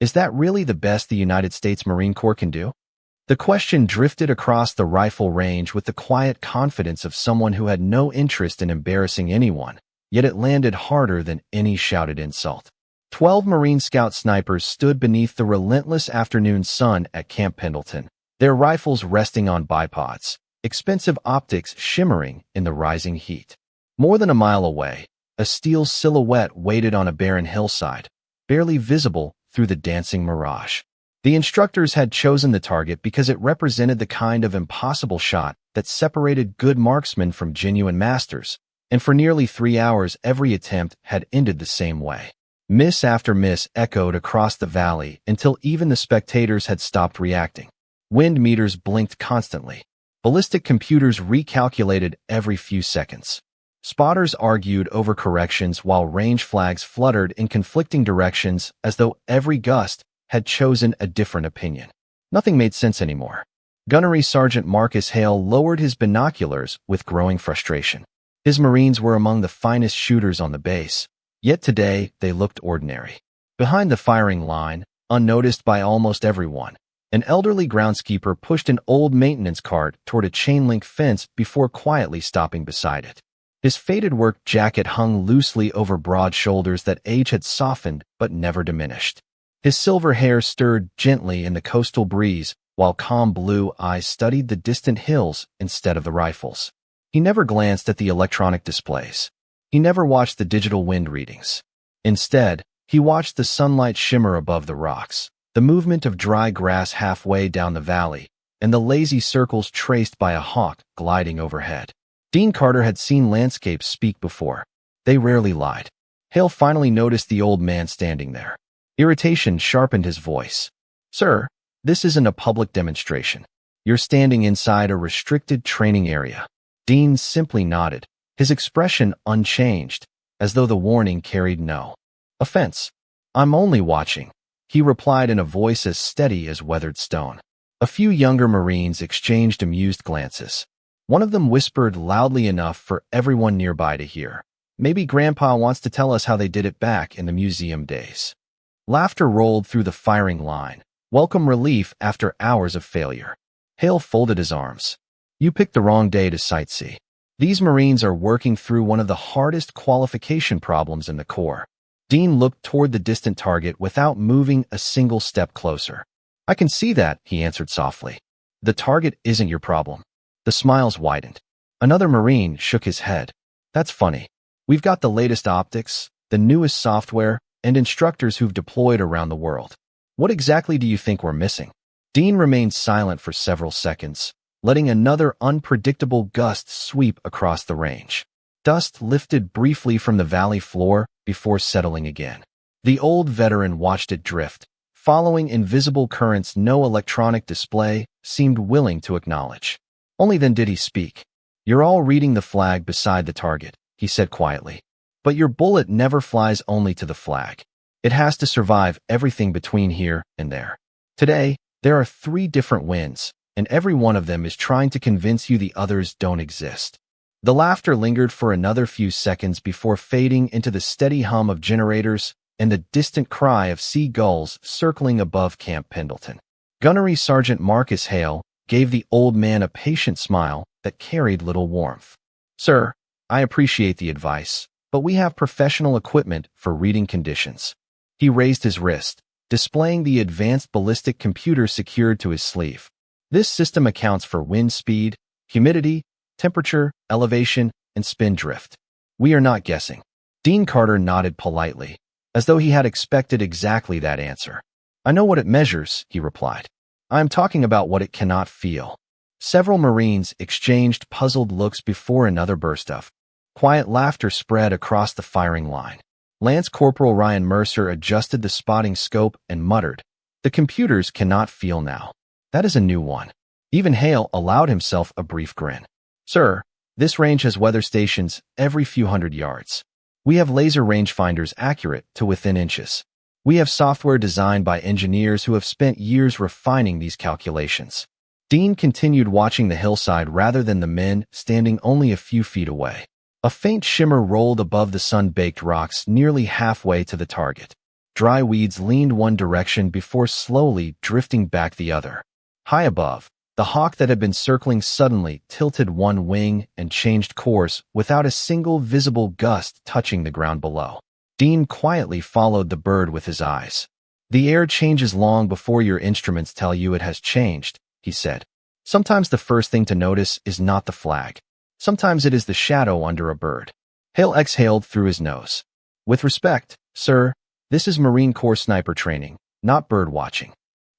Is that really the best the United States Marine Corps can do? The question drifted across the rifle range with the quiet confidence of someone who had no interest in embarrassing anyone, yet it landed harder than any shouted insult. 12 Marine Scout snipers stood beneath the relentless afternoon sun at Camp Pendleton, their rifles resting on bipods, expensive optics shimmering in the rising heat. More than a mile away, a steel silhouette waited on a barren hillside, barely visible through the dancing mirage. The instructors had chosen the target because it represented the kind of impossible shot that separated good marksmen from genuine masters, and for nearly 3 hours every attempt had ended the same way. Miss after miss echoed across the valley until even the spectators had stopped reacting. Wind meters blinked constantly. Ballistic computers recalculated every few seconds. Spotters argued over corrections while range flags fluttered in conflicting directions as though every gust had chosen a different opinion. Nothing made sense anymore. Gunnery Sergeant Marcus Hale lowered his binoculars with growing frustration. His Marines were among the finest shooters on the base, yet today they looked ordinary. Behind the firing line, unnoticed by almost everyone, an elderly groundskeeper pushed an old maintenance cart toward a chain-link fence before quietly stopping beside it. His faded work jacket hung loosely over broad shoulders that age had softened but never diminished. His silver hair stirred gently in the coastal breeze, while calm blue eyes studied the distant hills instead of the rifles. He never glanced at the electronic displays. He never watched the digital wind readings. Instead, he watched the sunlight shimmer above the rocks, the movement of dry grass halfway down the valley, and the lazy circles traced by a hawk gliding overhead. Dean Carter had seen landscapes speak before. They rarely lied. Hale finally noticed the old man standing there. Irritation sharpened his voice. "Sir, this isn't a public demonstration. You're standing inside a restricted training area." Dean simply nodded, his expression unchanged, as though the warning carried no offense. "I'm only watching," he replied in a voice as steady as weathered stone. A few younger Marines exchanged amused glances. One of them whispered loudly enough for everyone nearby to hear, "Maybe Grandpa wants to tell us how they did it back in the museum days." Laughter rolled through the firing line, welcome relief after hours of failure. Hale folded his arms. "You picked the wrong day to sightsee. These Marines are working through one of the hardest qualification problems in the Corps." Dean looked toward the distant target without moving a single step closer. "I can see that," he answered softly. "The target isn't your problem." The smiles widened. Another Marine shook his head. "That's funny. We've got the latest optics, the newest software, and instructors who've deployed around the world. What exactly do you think we're missing?" Dean remained silent for several seconds, letting another unpredictable gust sweep across the range. Dust lifted briefly from the valley floor before settling again. The old veteran watched it drift, following invisible currents no electronic display seemed willing to acknowledge. Only then did he speak. "You're all reading the flag beside the target," he said quietly. "But your bullet never flies only to the flag. It has to survive everything between here and there. Today, there are 3 different winds, and every one of them is trying to convince you the others don't exist." The laughter lingered for another few seconds before fading into the steady hum of generators and the distant cry of seagulls circling above Camp Pendleton. Gunnery Sergeant Marcus Hale gave the old man a patient smile that carried little warmth. "Sir, I appreciate the advice, but we have professional equipment for reading conditions." He raised his wrist, displaying the advanced ballistic computer secured to his sleeve. "This system accounts for wind speed, humidity, temperature, elevation, and spin drift. We are not guessing." Dean Carter nodded politely, as though he had expected exactly that answer. "I know what it measures," he replied. "I am talking about what it cannot feel." Several Marines exchanged puzzled looks before another burst of quiet laughter spread across the firing line. Lance Corporal Ryan Mercer adjusted the spotting scope and muttered, "The computers cannot feel now. That is a new one." Even Hale allowed himself a brief grin. "Sir, this range has weather stations every few hundred yards. We have laser rangefinders accurate to within inches. We have software designed by engineers who have spent years refining these calculations." Dean continued watching the hillside rather than the men standing only a few feet away. A faint shimmer rolled above the sun-baked rocks nearly halfway to the target. Dry weeds leaned one direction before slowly drifting back the other. High above, the hawk that had been circling suddenly tilted one wing and changed course without a single visible gust touching the ground below. Dean quietly followed the bird with his eyes. "The air changes long before your instruments tell you it has changed," he said. "Sometimes the first thing to notice is not the flag. Sometimes it is the shadow under a bird." Hale exhaled through his nose. "With respect, sir, this is Marine Corps sniper training, not bird watching."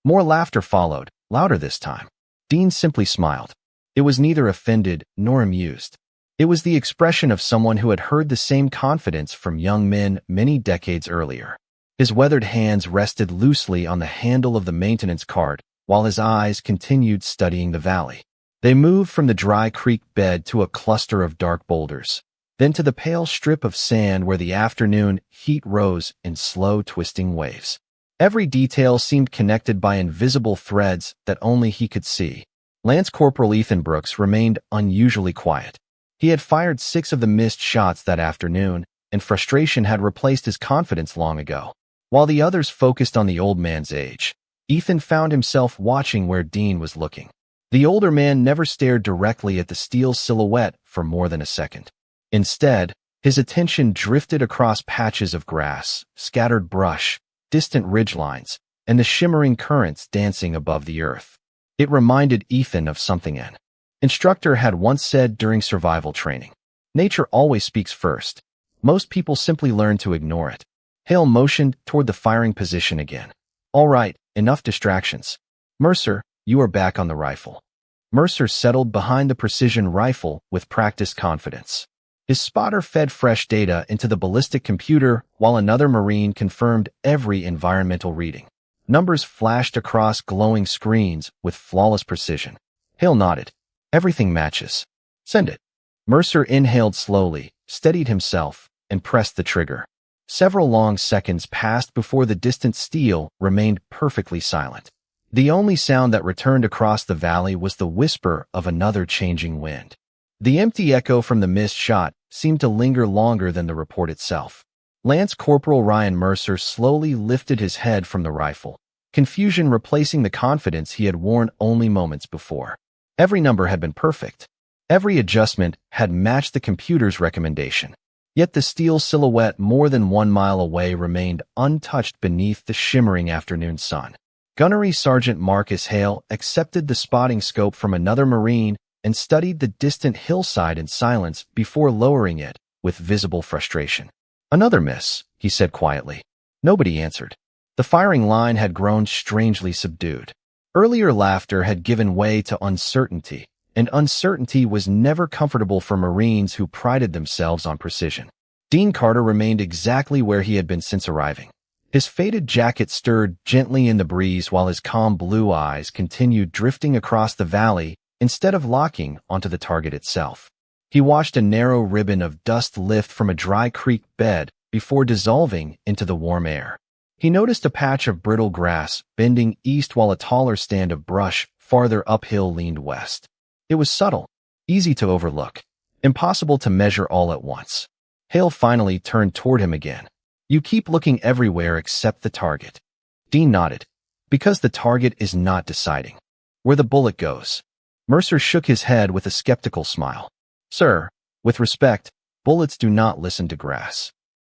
More laughter followed, louder this time. Dean simply smiled. It was neither offended nor amused. It was the expression of someone who had heard the same confidence from young men many decades earlier. His weathered hands rested loosely on the handle of the maintenance cart, while his eyes continued studying the valley. They moved from the dry creek bed to a cluster of dark boulders, then to the pale strip of sand where the afternoon heat rose in slow twisting waves. Every detail seemed connected by invisible threads that only he could see. Lance Corporal Ethan Brooks remained unusually quiet. He had fired 6 of the missed shots that afternoon, and frustration had replaced his confidence long ago. While the others focused on the old man's age, Ethan found himself watching where Dean was looking. The older man never stared directly at the steel silhouette for more than a second. Instead, his attention drifted across patches of grass, scattered brush, distant ridgelines, and the shimmering currents dancing above the earth. It reminded Ethan of something an instructor had once said during survival training. "Nature always speaks first. Most people simply learn to ignore it." Hale motioned toward the firing position again. "All right, enough distractions. Mercer, you are back on the rifle." Mercer settled behind the precision rifle with practiced confidence. His spotter fed fresh data into the ballistic computer while another Marine confirmed every environmental reading. Numbers flashed across glowing screens with flawless precision. Hale nodded. "Everything matches. Send it." Mercer inhaled slowly, steadied himself, and pressed the trigger. Several long seconds passed before the distant steel remained perfectly silent. The only sound that returned across the valley was the whisper of another changing wind. The empty echo from the missed shot seemed to linger longer than the report itself. Lance Corporal Ryan Mercer slowly lifted his head from the rifle, confusion replacing the confidence he had worn only moments before. Every number had been perfect. Every adjustment had matched the computer's recommendation. Yet the steel silhouette more than 1 mile away remained untouched beneath the shimmering afternoon sun. Gunnery Sergeant Marcus Hale accepted the spotting scope from another Marine and studied the distant hillside in silence before lowering it with visible frustration. "Another miss," he said quietly. Nobody answered. The firing line had grown strangely subdued. Earlier laughter had given way to uncertainty, and uncertainty was never comfortable for Marines who prided themselves on precision. Dean Carter remained exactly where he had been since arriving. His faded jacket stirred gently in the breeze while his calm blue eyes continued drifting across the valley instead of locking onto the target itself. He watched a narrow ribbon of dust lift from a dry creek bed before dissolving into the warm air. He noticed a patch of brittle grass bending east while a taller stand of brush farther uphill leaned west. It was subtle, easy to overlook, impossible to measure all at once. Hale finally turned toward him again. "You keep looking everywhere except the target." Dean nodded. "Because the target is not deciding where the bullet goes." Mercer shook his head with a skeptical smile. "Sir, with respect, bullets do not listen to grass."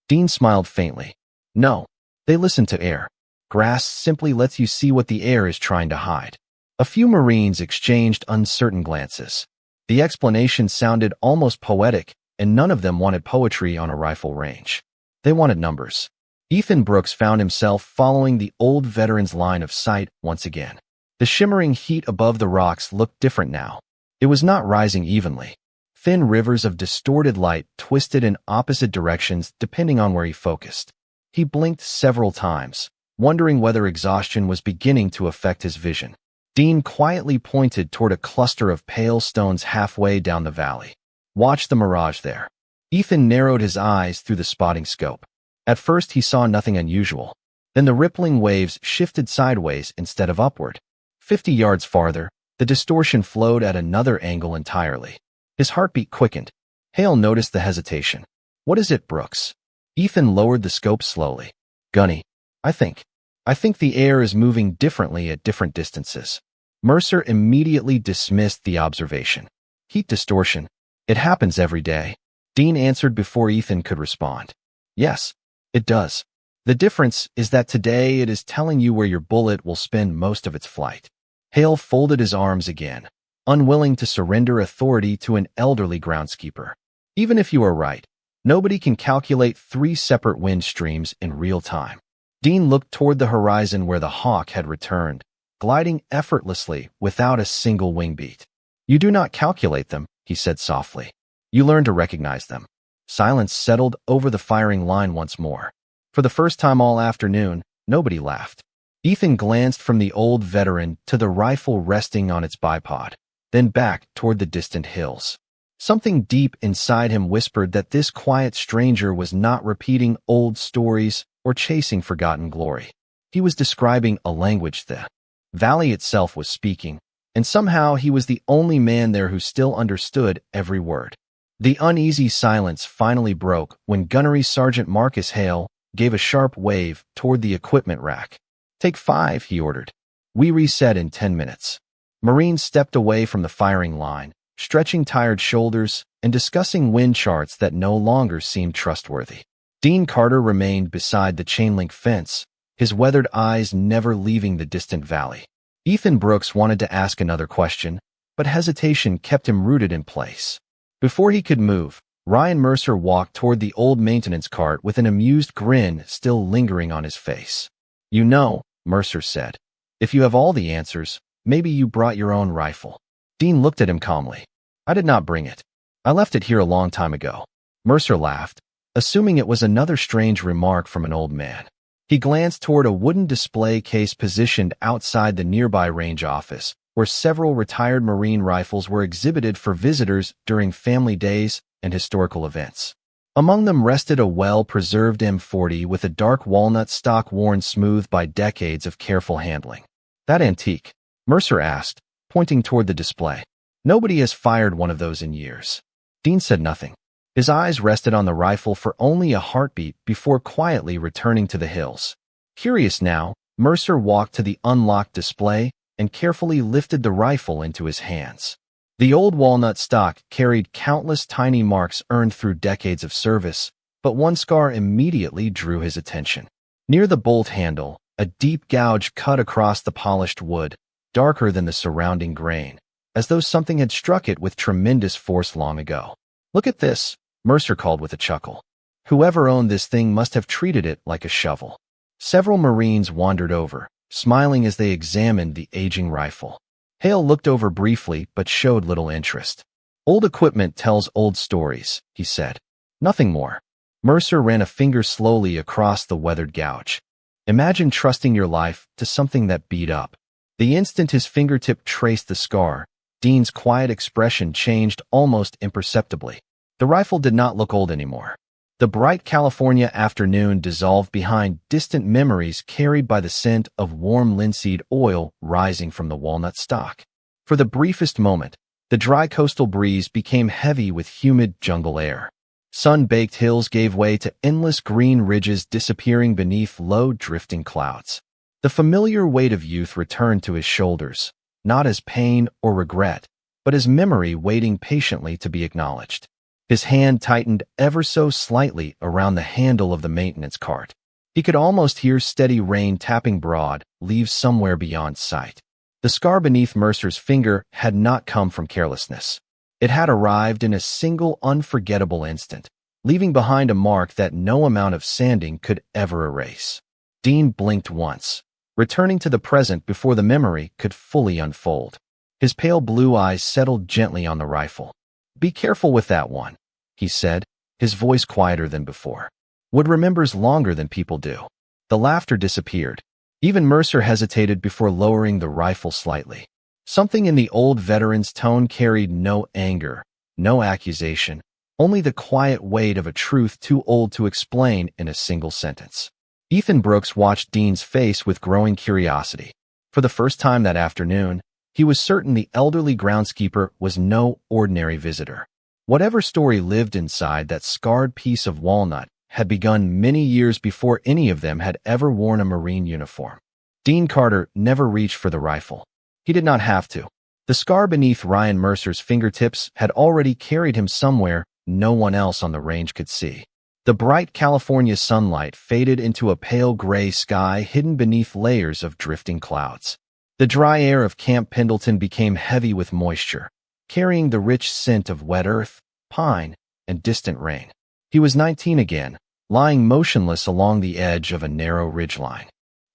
Dean smiled faintly. "No, they listen to air. Grass simply lets you see what the air is trying to hide." A few Marines exchanged uncertain glances. The explanation sounded almost poetic, and none of them wanted poetry on a rifle range. They wanted numbers. Ethan Brooks found himself following the old veteran's line of sight once again. The shimmering heat above the rocks looked different now. It was not rising evenly. Thin rivers of distorted light twisted in opposite directions depending on where he focused. He blinked several times, wondering whether exhaustion was beginning to affect his vision. Dean quietly pointed toward a cluster of pale stones halfway down the valley. "Watch the mirage there." Ethan narrowed his eyes through the spotting scope. At first he saw nothing unusual. Then the rippling waves shifted sideways instead of upward. 50 yards farther, the distortion flowed at another angle entirely. His heartbeat quickened. Hale noticed the hesitation. "What is it, Brooks?" Ethan lowered the scope slowly. "Gunny, I think. I think the air is moving differently at different distances. Mercer immediately dismissed the observation. Heat distortion. It happens every day. Dean answered before Ethan could respond. Yes, it does. The difference is that today it is telling you where your bullet will spend most of its flight. Hale folded his arms again, unwilling to surrender authority to an elderly groundskeeper. Even if you are right, nobody can calculate 3 separate wind streams in real time. Dean looked toward the horizon where the hawk had returned, gliding effortlessly without a single wing beat. You do not calculate them, he said softly. You learn to recognize them. Silence settled over the firing line once more. For the first time all afternoon, nobody laughed. Ethan glanced from the old veteran to the rifle resting on its bipod, then back toward the distant hills. Something deep inside him whispered that this quiet stranger was not repeating old stories or chasing forgotten glory. He was describing a language the valley itself was speaking, and somehow he was the only man there who still understood every word. The uneasy silence finally broke when Gunnery Sergeant Marcus Hale gave a sharp wave toward the equipment rack. Take 5, he ordered. We reset in 10 minutes. Marines stepped away from the firing line, stretching tired shoulders and discussing wind charts that no longer seemed trustworthy. Dean Carter remained beside the chain-link fence, his weathered eyes never leaving the distant valley. Ethan Brooks wanted to ask another question, but hesitation kept him rooted in place. Before he could move, Ryan Mercer walked toward the old maintenance cart with an amused grin still lingering on his face. You know, Mercer said, if you have all the answers, maybe you brought your own rifle. Dean looked at him calmly. I did not bring it. I left it here a long time ago. Mercer laughed, assuming it was another strange remark from an old man. He glanced toward a wooden display case positioned outside the nearby range office, where several retired Marine rifles were exhibited for visitors during family days and historical events. Among them rested a well-preserved M40 with a dark walnut stock worn smooth by decades of careful handling. That antique? Mercer asked, pointing toward the display. Nobody has fired one of those in years. Dean said nothing. His eyes rested on the rifle for only a heartbeat before quietly returning to the hills. Curious now, Mercer walked to the unlocked display and carefully lifted the rifle into his hands. The old walnut stock carried countless tiny marks earned through decades of service, but one scar immediately drew his attention. Near the bolt handle, a deep gouge cut across the polished wood, darker than the surrounding grain, as though something had struck it with tremendous force long ago. Look at this, Mercer called with a chuckle. Whoever owned this thing must have treated it like a shovel. Several Marines wandered over, smiling as they examined the aging rifle. Hale looked over briefly but showed little interest. Old equipment tells old stories, he said. Nothing more. Mercer ran a finger slowly across the weathered gouge. Imagine trusting your life to something that beat up. The instant his fingertip traced the scar, Dean's quiet expression changed almost imperceptibly. The rifle did not look old anymore. The bright California afternoon dissolved behind distant memories carried by the scent of warm linseed oil rising from the walnut stock. For the briefest moment, the dry coastal breeze became heavy with humid jungle air. Sun-baked hills gave way to endless green ridges disappearing beneath low drifting clouds. The familiar weight of youth returned to his shoulders, not as pain or regret, but as memory waiting patiently to be acknowledged. His hand tightened ever so slightly around the handle of the maintenance cart. He could almost hear steady rain tapping broad leaves somewhere beyond sight. The scar beneath Mercer's finger had not come from carelessness. It had arrived in a single unforgettable instant, leaving behind a mark that no amount of sanding could ever erase. Dean blinked once, returning to the present before the memory could fully unfold. His pale blue eyes settled gently on the rifle. Be careful with that one, he said, his voice quieter than before. Wood remembers longer than people do. The laughter disappeared. Even Mercer hesitated before lowering the rifle slightly. Something in the old veteran's tone carried no anger, no accusation, only the quiet weight of a truth too old to explain in a single sentence. Ethan Brooks watched Dean's face with growing curiosity. For the first time that afternoon, he was certain the elderly groundskeeper was no ordinary visitor. Whatever story lived inside that scarred piece of walnut had begun many years before any of them had ever worn a Marine uniform. Dean Carter never reached for the rifle. He did not have to. The scar beneath Ryan Mercer's fingertips had already carried him somewhere no one else on the range could see. The bright California sunlight faded into a pale gray sky hidden beneath layers of drifting clouds. The dry air of Camp Pendleton became heavy with moisture, carrying the rich scent of wet earth, pine, and distant rain. He was 19 again, lying motionless along the edge of a narrow ridgeline,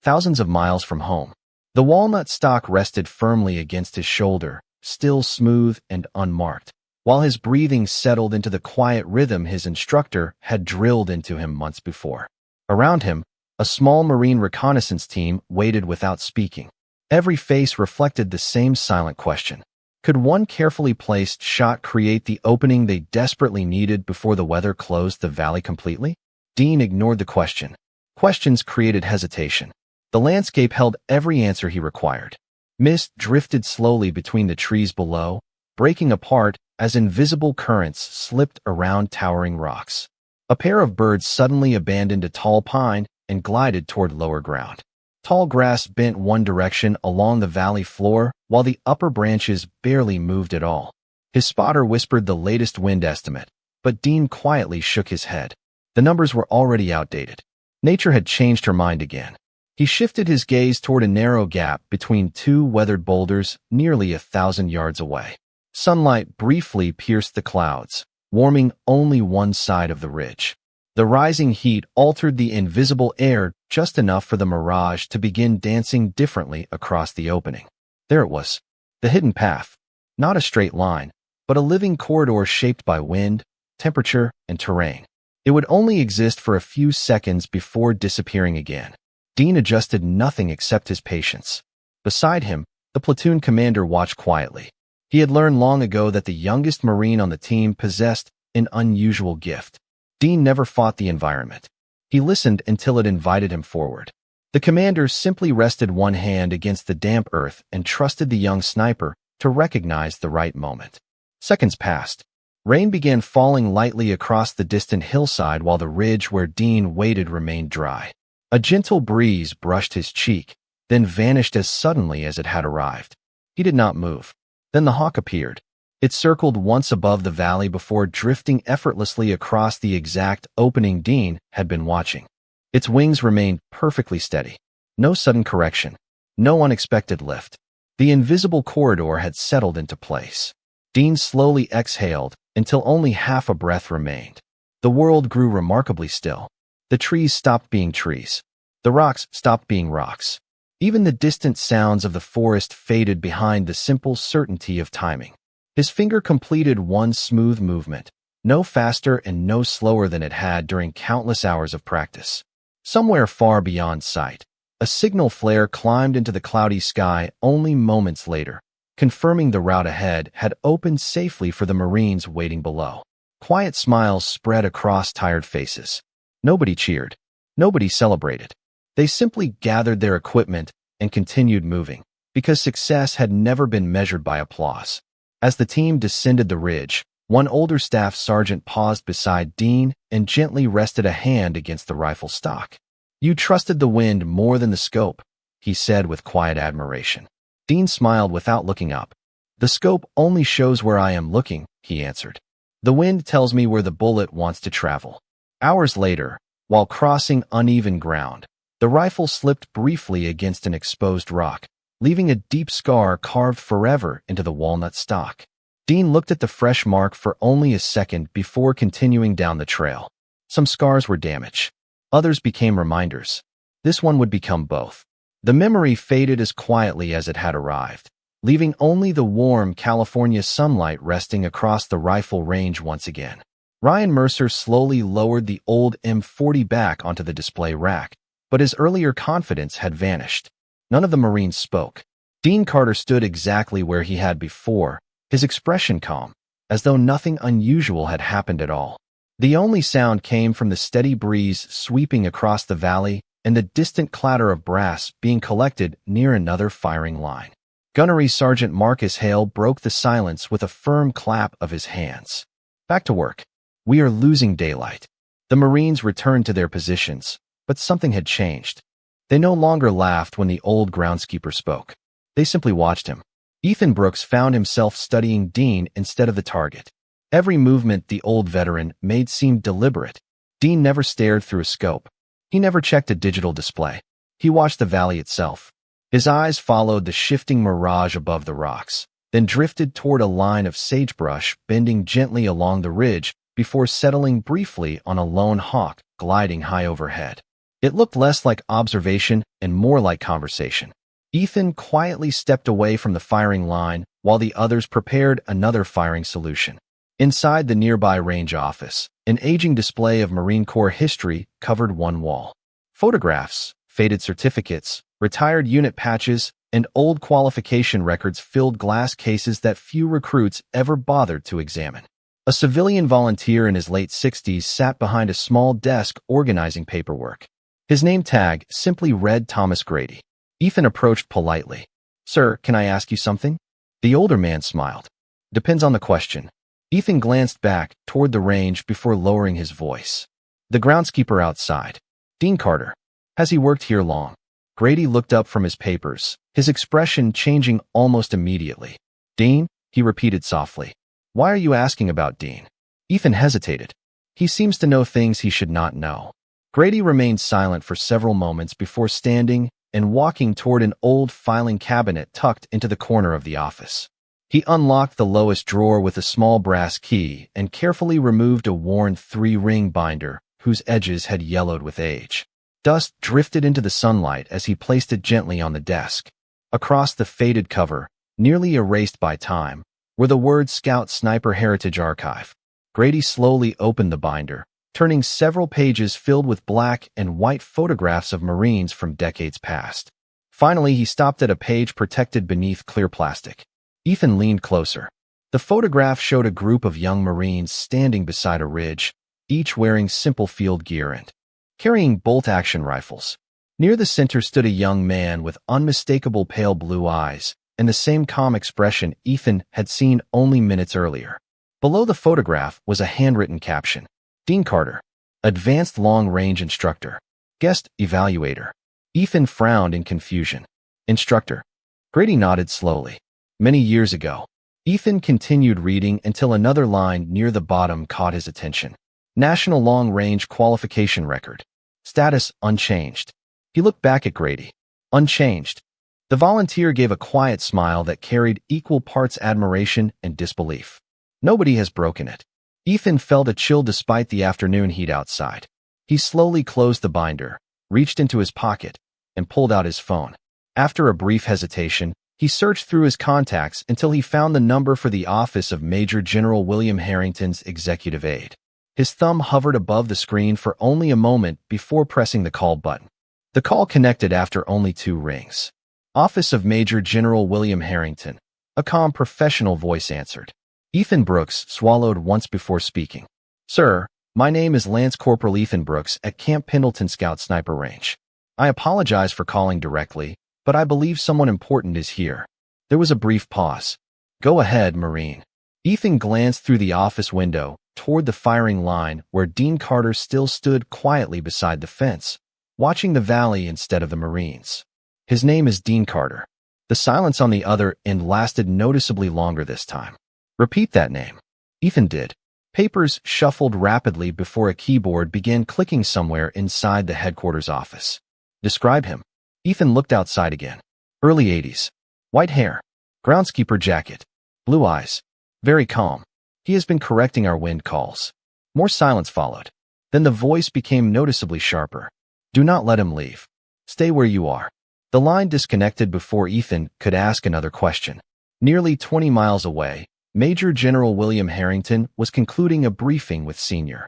thousands of miles from home. The walnut stock rested firmly against his shoulder, still smooth and unmarked, while his breathing settled into the quiet rhythm his instructor had drilled into him months before. Around him, a small Marine reconnaissance team waited without speaking. Every face reflected the same silent question. Could one carefully placed shot create the opening they desperately needed before the weather closed the valley completely? Dean ignored the question. Questions created hesitation. The landscape held every answer he required. Mist drifted slowly between the trees below, breaking apart as invisible currents slipped around towering rocks. A pair of birds suddenly abandoned a tall pine and glided toward lower ground. Tall grass bent one direction along the valley floor, while the upper branches barely moved at all. His spotter whispered the latest wind estimate, but Dean quietly shook his head. The numbers were already outdated. Nature had changed her mind again. He shifted his gaze toward a narrow gap between two weathered boulders nearly 1,000 yards away. Sunlight briefly pierced the clouds, warming only one side of the ridge. The rising heat altered the invisible air just enough for the mirage to begin dancing differently across the opening. There it was, the hidden path. Not a straight line, but a living corridor shaped by wind, temperature, and terrain. It would only exist for a few seconds before disappearing again. Dean adjusted nothing except his patience. Beside him, the platoon commander watched quietly. He had learned long ago that the youngest Marine on the team possessed an unusual gift. Dean never fought the environment. He listened until it invited him forward. The commander simply rested one hand against the damp earth and trusted the young sniper to recognize the right moment. Seconds passed. Rain began falling lightly across the distant hillside while the ridge where Dean waited remained dry. A gentle breeze brushed his cheek, then vanished as suddenly as it had arrived. He did not move. Then the hawk appeared. It circled once above the valley before drifting effortlessly across the exact opening Dean had been watching. Its wings remained perfectly steady. No sudden correction. No unexpected lift. The invisible corridor had settled into place. Dean slowly exhaled until only half a breath remained. The world grew remarkably still. The trees stopped being trees. The rocks stopped being rocks. Even the distant sounds of the forest faded behind the simple certainty of timing. His finger completed one smooth movement, no faster and no slower than it had during countless hours of practice. Somewhere far beyond sight, a signal flare climbed into the cloudy sky only moments later, confirming the route ahead had opened safely for the Marines waiting below. Quiet smiles spread across tired faces. Nobody cheered. Nobody celebrated. They simply gathered their equipment and continued moving, because success had never been measured by applause. As the team descended the ridge, one older staff sergeant paused beside Dean and gently rested a hand against the rifle stock. "You trusted the wind more than the scope," he said with quiet admiration. Dean smiled without looking up. "The scope only shows where I am looking," he answered. "The wind tells me where the bullet wants to travel." Hours later, while crossing uneven ground, the rifle slipped briefly against an exposed rock, leaving a deep scar carved forever into the walnut stock. Dean looked at the fresh mark for only a second before continuing down the trail. Some scars were damage. Others became reminders. This one would become both. The memory faded as quietly as it had arrived, leaving only the warm California sunlight resting across the rifle range once again. Ryan Mercer slowly lowered the old M40 back onto the display rack, but his earlier confidence had vanished. None of the Marines spoke. Dean Carter stood exactly where he had before, his expression calm, as though nothing unusual had happened at all. The only sound came from the steady breeze sweeping across the valley and the distant clatter of brass being collected near another firing line. Gunnery Sergeant Marcus Hale broke the silence with a firm clap of his hands. "Back to work. We are losing daylight." The Marines returned to their positions, but something had changed. They no longer laughed when the old groundskeeper spoke. They simply watched him. Ethan Brooks found himself studying Dean instead of the target. Every movement the old veteran made seemed deliberate. Dean never stared through a scope. He never checked a digital display. He watched the valley itself. His eyes followed the shifting mirage above the rocks, then drifted toward a line of sagebrush bending gently along the ridge before settling briefly on a lone hawk gliding high overhead. It looked less like observation and more like conversation. Ethan quietly stepped away from the firing line while the others prepared another firing solution. Inside the nearby range office, an aging display of Marine Corps history covered one wall. Photographs, faded certificates, retired unit patches, and old qualification records filled glass cases that few recruits ever bothered to examine. A civilian volunteer in his late 60s sat behind a small desk organizing paperwork. His name tag simply read Thomas Grady. Ethan approached politely. "Sir, can I ask you something?" The older man smiled. "Depends on the question." Ethan glanced back toward the range before lowering his voice. The groundskeeper outside. "Dean Carter. Has he worked here long?" Grady looked up from his papers, his expression changing almost immediately. "Dean?" he repeated softly. "Why are you asking about Dean?" Ethan hesitated. He seems to know things he should not know. Grady remained silent for several moments before standing and walking toward an old filing cabinet tucked into the corner of the office. He unlocked the lowest drawer with a small brass key and carefully removed a worn 3-ring binder whose edges had yellowed with age. Dust drifted into the sunlight as he placed it gently on the desk. Across the faded cover, nearly erased by time, were the words Scout Sniper Heritage Archive. Grady slowly opened the binder, turning several pages filled with black and white photographs of Marines from decades past. Finally, he stopped at a page protected beneath clear plastic. Ethan leaned closer. The photograph showed a group of young Marines standing beside a ridge, each wearing simple field gear and carrying bolt-action rifles. Near the center stood a young man with unmistakable pale blue eyes and the same calm expression Ethan had seen only minutes earlier. Below the photograph was a handwritten caption. "Dean Carter, Advanced Long-Range Instructor, Guest Evaluator." Ethan frowned in confusion. "Instructor." Grady nodded slowly. "Many years ago." Ethan continued reading until another line near the bottom caught his attention. "National Long-Range Qualification Record. Status unchanged." He looked back at Grady. "Unchanged." The volunteer gave a quiet smile that carried equal parts admiration and disbelief. "Nobody has broken it." Ethan felt a chill despite the afternoon heat outside. He slowly closed the binder, reached into his pocket, and pulled out his phone. After a brief hesitation, he searched through his contacts until he found the number for the office of Major General William Harrington's executive aide. His thumb hovered above the screen for only a moment before pressing the call button. The call connected after only 2 rings. "Office of Major General William Harrington," a calm professional voice answered. Ethan Brooks swallowed once before speaking. "Sir, my name is Lance Corporal Ethan Brooks at Camp Pendleton Scout Sniper Range. I apologize for calling directly, but I believe someone important is here." There was a brief pause. "Go ahead, Marine." Ethan glanced through the office window toward the firing line where Dean Carter still stood quietly beside the fence, watching the valley instead of the Marines. "His name is Dean Carter." The silence on the other end lasted noticeably longer this time. "Repeat that name." Ethan did. Papers shuffled rapidly before a keyboard began clicking somewhere inside the headquarters office. "Describe him." Ethan looked outside again. "Early 80s. White hair. Groundskeeper jacket. Blue eyes. Very calm. He has been correcting our wind calls." More silence followed. Then the voice became noticeably sharper. "Do not let him leave. Stay where you are." The line disconnected before Ethan could ask another question. Nearly 20 miles away, Major General William Harrington was concluding a briefing with senior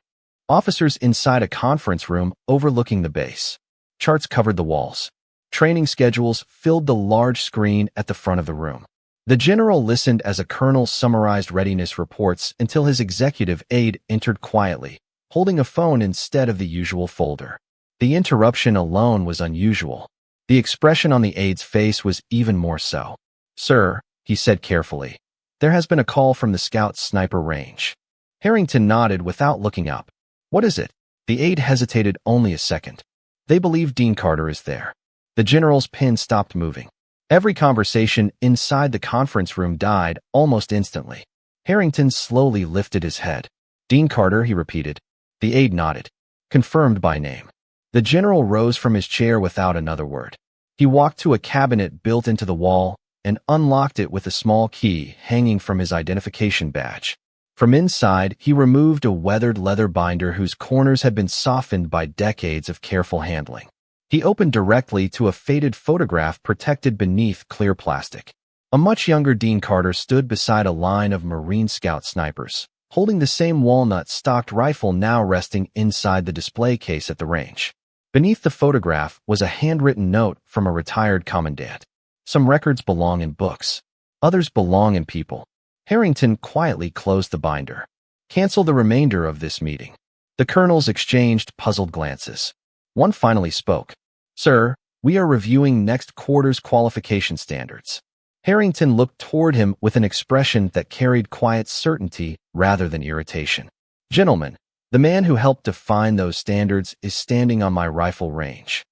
officers inside a conference room overlooking the base. Charts covered the walls. Training schedules filled the large screen at the front of the room. The general listened as a colonel summarized readiness reports until his executive aide entered quietly, holding a phone instead of the usual folder. The interruption alone was unusual. The expression on the aide's face was even more so. "Sir," he said carefully, "there has been a call from the Scout Sniper Range." Harrington nodded without looking up. "What is it?" The aide hesitated only a second. They believe Dean Carter is there. The general's pen stopped moving. Every conversation inside the conference room died almost instantly. Harrington slowly lifted his head. Dean Carter, he repeated. The aide nodded. Confirmed by name. The general rose from his chair without another word. He walked to a cabinet built into the wall and unlocked it with a small key hanging from his identification badge. From inside, he removed a weathered leather binder whose corners had been softened by decades of careful handling. He opened directly to a faded photograph protected beneath clear plastic. A much younger Dean Carter stood beside a line of Marine Scout snipers, holding the same walnut-stocked rifle now resting inside the display case at the range. Beneath the photograph was a handwritten note from a retired commandant. Some records belong in books. Others belong in people. Harrington quietly closed the binder. Cancel the remainder of this meeting. The colonels exchanged puzzled glances. One finally spoke. Sir, we are reviewing next quarter's qualification standards. Harrington looked toward him with an expression that carried quiet certainty rather than irritation. Gentlemen, the man who helped define those standards is standing on my rifle range.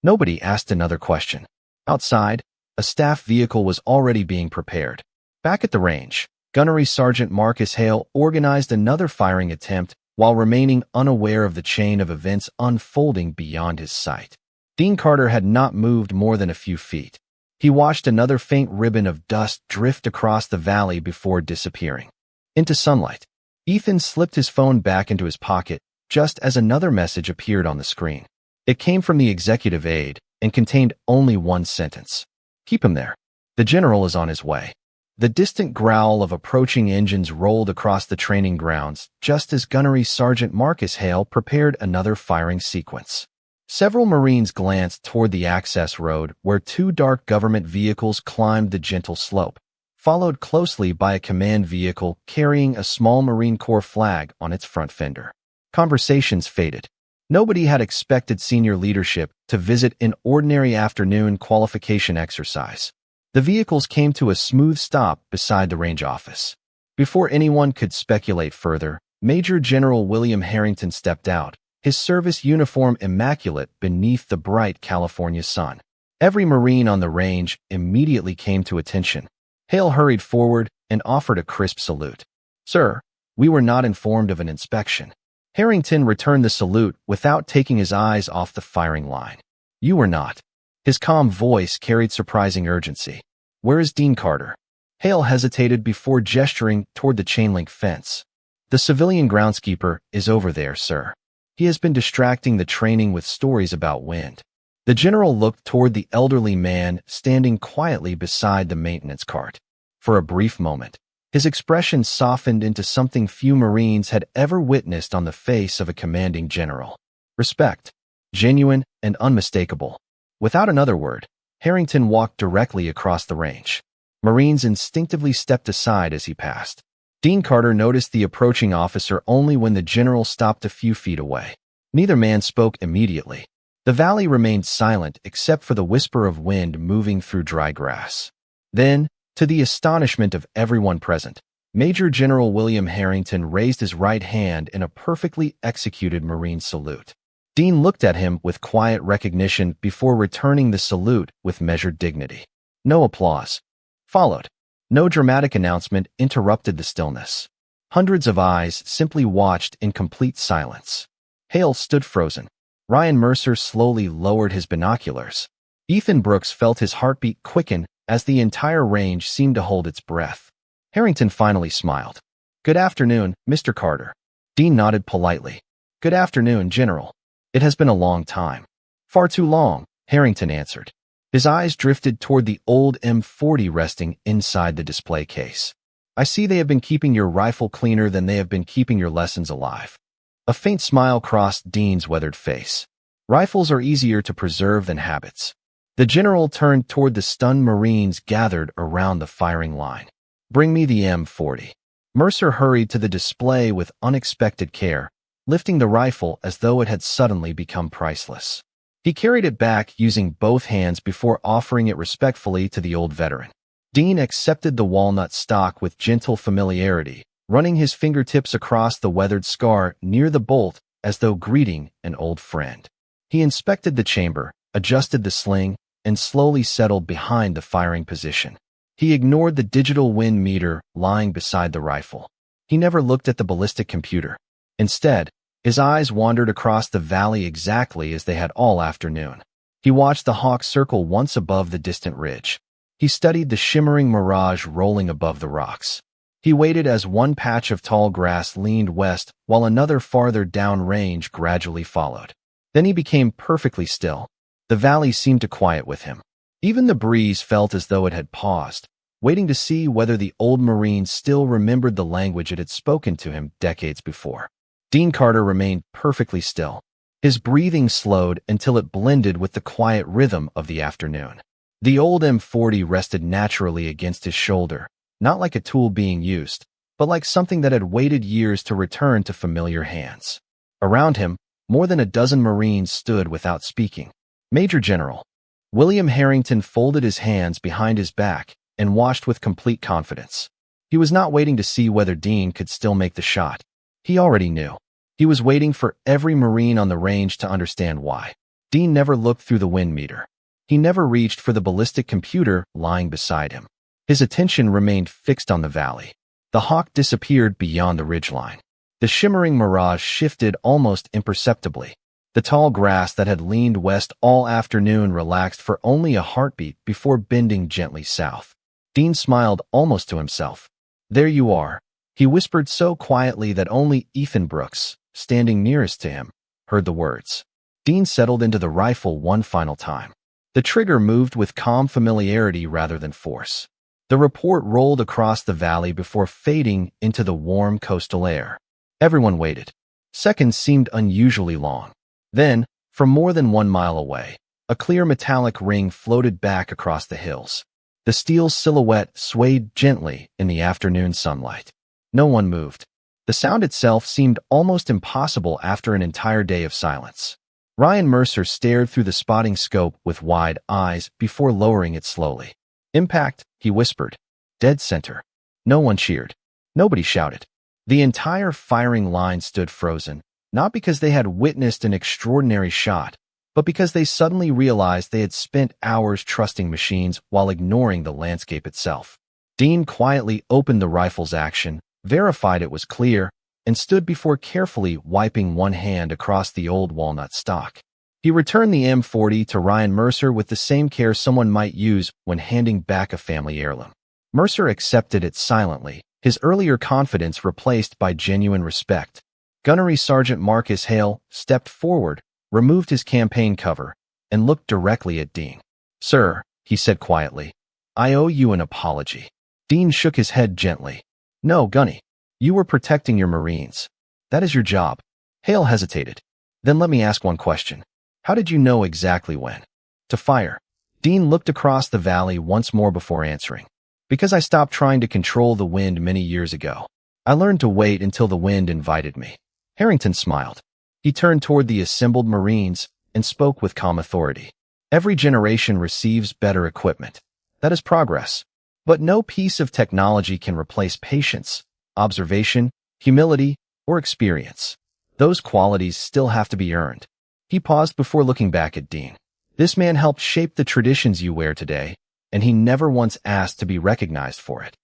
Nobody asked another question. Outside, a staff vehicle was already being prepared. Back at the range, Gunnery Sergeant Marcus Hale organized another firing attempt while remaining unaware of the chain of events unfolding beyond his sight. Dean Carter had not moved more than a few feet. He watched another faint ribbon of dust drift across the valley before disappearing into sunlight. Ethan slipped his phone back into his pocket just as another message appeared on the screen. It came from the executive aide and contained only one sentence. Keep him there. The general is on his way. The distant growl of approaching engines rolled across the training grounds just as Gunnery Sergeant Marcus Hale prepared another firing sequence. Several Marines glanced toward the access road where two dark government vehicles climbed the gentle slope, followed closely by a command vehicle carrying a small Marine Corps flag on its front fender. Conversations faded. Nobody had expected senior leadership to visit an ordinary afternoon qualification exercise. The vehicles came to a smooth stop beside the range office. Before anyone could speculate further, Major General William Harrington stepped out, his service uniform immaculate beneath the bright California sun. Every Marine on the range immediately came to attention. Hale hurried forward and offered a crisp salute. Sir, we were not informed of an inspection. Harrington returned the salute without taking his eyes off the firing line. You were not. His calm voice carried surprising urgency. Where is Dean Carter? Hale hesitated before gesturing toward the chain-link fence. The civilian groundskeeper is over there, sir. He has been distracting the training with stories about wind. The general looked toward the elderly man standing quietly beside the maintenance cart. For a brief moment, his expression softened into something few Marines had ever witnessed on the face of a commanding general. Respect. Genuine and unmistakable. Without another word, Harrington walked directly across the range. Marines instinctively stepped aside as he passed. Dean Carter noticed the approaching officer only when the general stopped a few feet away. Neither man spoke immediately. The valley remained silent except for the whisper of wind moving through dry grass. Then, to the astonishment of everyone present, Major General William Harrington raised his right hand in a perfectly executed Marine salute. Dean looked at him with quiet recognition before returning the salute with measured dignity. No applause followed. No dramatic announcement interrupted the stillness. Hundreds of eyes simply watched in complete silence. Hale stood frozen. Ryan Mercer slowly lowered his binoculars. Ethan Brooks felt his heartbeat quicken as the entire range seemed to hold its breath. Harrington finally smiled. Good afternoon, Mr. Carter. Dean nodded politely. Good afternoon, General. It has been a long time. Far too long, Harrington answered. His eyes drifted toward the old M40 resting inside the display case. I see they have been keeping your rifle cleaner than they have been keeping your lessons alive. A faint smile crossed Dean's weathered face. Rifles are easier to preserve than habits. The general turned toward the stunned Marines gathered around the firing line. Bring me the M40. Mercer hurried to the display with unexpected care, lifting the rifle as though it had suddenly become priceless. He carried it back using both hands before offering it respectfully to the old veteran. Dean accepted the walnut stock with gentle familiarity, running his fingertips across the weathered scar near the bolt as though greeting an old friend. He inspected the chamber, adjusted the sling, and slowly settled behind the firing position. He ignored the digital wind meter lying beside the rifle. He never looked at the ballistic computer. Instead, his eyes wandered across the valley exactly as they had all afternoon. He watched the hawk circle once above the distant ridge. He studied the shimmering mirage rolling above the rocks. He waited as one patch of tall grass leaned west while another farther downrange gradually followed. Then he became perfectly still. The valley seemed to quiet with him. Even the breeze felt as though it had paused, waiting to see whether the old Marine still remembered the language it had spoken to him decades before. Dean Carter remained perfectly still. His breathing slowed until it blended with the quiet rhythm of the afternoon. The old M40 rested naturally against his shoulder, not like a tool being used, but like something that had waited years to return to familiar hands. Around him, more than a dozen Marines stood without speaking. Major General William Harrington folded his hands behind his back and watched with complete confidence. He was not waiting to see whether Dean could still make the shot. He already knew. He was waiting for every Marine on the range to understand why. Dean never looked through the wind meter. He never reached for the ballistic computer lying beside him. His attention remained fixed on the valley. The hawk disappeared beyond the ridgeline. The shimmering mirage shifted almost imperceptibly. The tall grass that had leaned west all afternoon relaxed for only a heartbeat before bending gently south. Dean smiled almost to himself. "There you are," he whispered so quietly that only Ethan Brooks, standing nearest to him, heard the words. Dean settled into the rifle one final time. The trigger moved with calm familiarity rather than force. The report rolled across the valley before fading into the warm coastal air. Everyone waited. Seconds seemed unusually long. Then, from more than 1 mile away, a clear metallic ring floated back across the hills. The steel silhouette swayed gently in the afternoon sunlight. No one moved. The sound itself seemed almost impossible after an entire day of silence. Ryan Mercer stared through the spotting scope with wide eyes before lowering it slowly. "Impact," he whispered. "Dead center." No one cheered. Nobody shouted. The entire firing line stood frozen, not because they had witnessed an extraordinary shot, but because they suddenly realized they had spent hours trusting machines while ignoring the landscape itself. Dean quietly opened the rifle's action, verified it was clear, and stood before carefully wiping one hand across the old walnut stock. He returned the M40 to Ryan Mercer with the same care someone might use when handing back a family heirloom. Mercer accepted it silently, his earlier confidence replaced by genuine respect. Gunnery Sergeant Marcus Hale stepped forward, removed his campaign cover, and looked directly at Dean. "Sir," he said quietly, "I owe you an apology." Dean shook his head gently. "No, Gunny. You were protecting your Marines. That is your job." Hale hesitated. "Then let me ask one question. How did you know exactly when to fire?" Dean looked across the valley once more before answering. "Because I stopped trying to control the wind many years ago. I learned to wait until the wind invited me." Harrington smiled. He turned toward the assembled Marines and spoke with calm authority. "Every generation receives better equipment. That is progress. But no piece of technology can replace patience, observation, humility, or experience. Those qualities still have to be earned." He paused before looking back at Dean. "This man helped shape the traditions you wear today, and he never once asked to be recognized for it."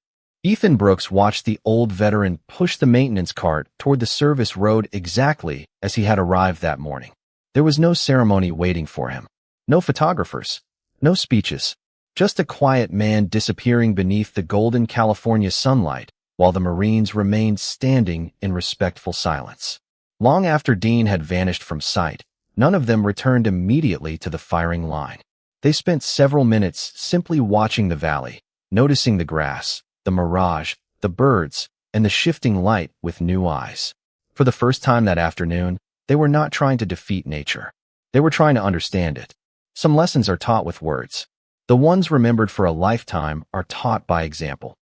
Ethan Brooks watched the old veteran push the maintenance cart toward the service road exactly as he had arrived that morning. There was no ceremony waiting for him. No photographers. No speeches. Just a quiet man disappearing beneath the golden California sunlight while the Marines remained standing in respectful silence. Long after Dean had vanished from sight, none of them returned immediately to the firing line. They spent several minutes simply watching the valley, noticing the grass, the mirage, the birds, and the shifting light with new eyes. For the first time that afternoon, they were not trying to defeat nature. They were trying to understand it. Some lessons are taught with words. The ones remembered for a lifetime are taught by example.